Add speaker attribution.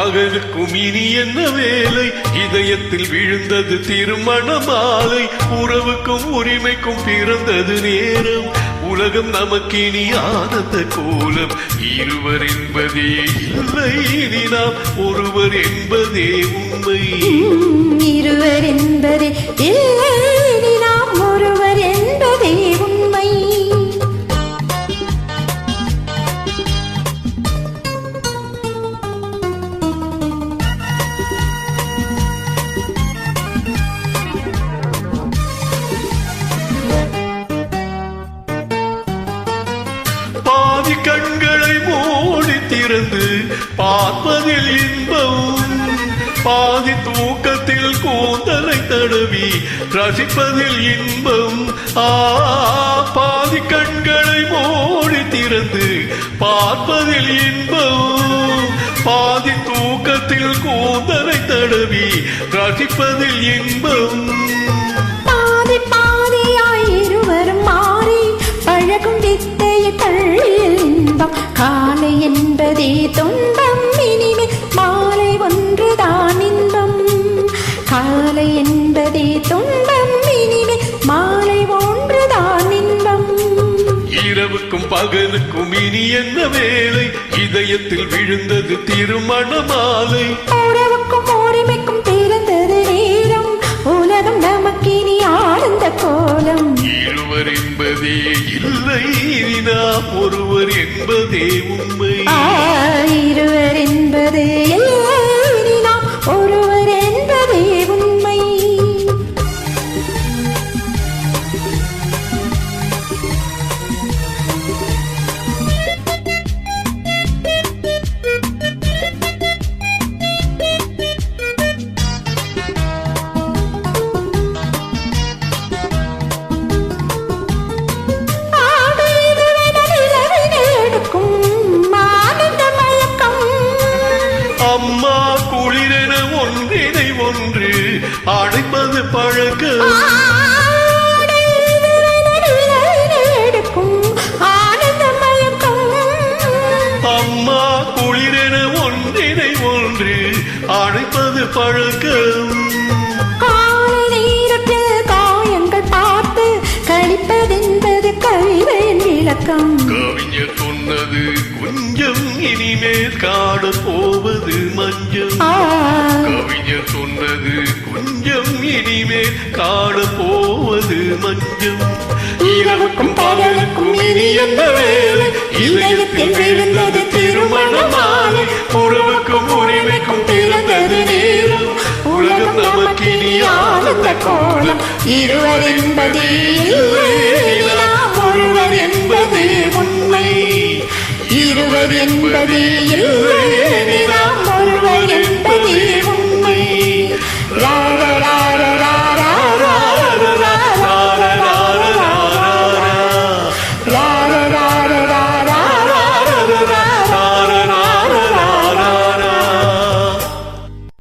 Speaker 1: பகலுக்கும் இனி என்ன வேலை? இதயத்தில் விழுந்தது திருமண மாலை. உறவுக்கும் உரிமைக்கும் பிறந்தது நேரம். உலகம் நமக்கினி ஆனந்த கோலம். இருவர் என்பதே இல்லை, இனி நாம் ஒருவர் என்பதே உண்மை.
Speaker 2: இருவர் என்பதே இல்லை, இனி நாம் ஒருவர் என்பதே உண்மை.
Speaker 1: பாதி கண்களை மூடி திறந்து பார்ப்பதில் இன்பம். பாதி தூக்கத்தில் கூந்தலை தடவி ரசிப்பதில் இன்பம். பாதி கண்களை மூடி திறந்து பார்ப்பதில் இன்பம். பாதி தூக்கத்தில் கூந்தலை தடவி ரசிப்பதில் இன்பம்.
Speaker 2: பாதி பாதியாய் இருவரும் மாறி பழகும் வித்தையை பள்ளியில் இன்பம். காலை என்பதே துன்பம், இனிமேல் மாலை ஒன்றுதான் இன்பம். காலை என்பதே துன்பம், இனிமேல் மாலை ஒன்றுதான் இன்பம்.
Speaker 1: இரவுக்கும் பகலுக்கும் இனி என்ன வேலை? இதயத்தில் விழுந்தது திருமண மாலை.
Speaker 2: உறவுக்கும் உரிமைக்கும் பிறந்தது நேரம். உலகம் நமக்கினி ஆனந்த கோலம்.
Speaker 1: இருவர் என்பதே இல்லை, இனி நாம் ஒருவர் என்பதே உண்மை.
Speaker 2: இருவர் என்பது இல்லை, இனி நாம் ஒருவர் என்பதே உண்மை.
Speaker 1: அம்மா குளிரென ஒன்றினை ஒன்று அடைப்பது பழக்கம். அம்மா குளிரென ஒன்றினை ஒன்று அடைப்பது பழக்கம்.
Speaker 2: காலை நேரத்தில் காயங்கள் பார்த்து கழிப்பதென்பது கவிதையின் விளக்கம்.
Speaker 1: கவிஞர் சொன்னது கொஞ்சம், இனிமேல் காண போவது மஞ்சள். கவிஞர் சொன்னது கொஞ்சம், இனிமேல் காண போவது மஞ்சள். இரவுக்கும் பகலுக்கும் இனி என்ன வேலை? இதயத்தில் விழுந்தது திருமண மாலை. உறவுக்கும் உரிமைக்கும் பிறந்தது நேரம். உலகம் நமக்கினி ஆனந்த கோலம்.
Speaker 2: இருவர் என்பதே இல்லை, நாம் ஒருவர் என்பதே உண்மை.
Speaker 1: இருவர் என்பதே இல்லை,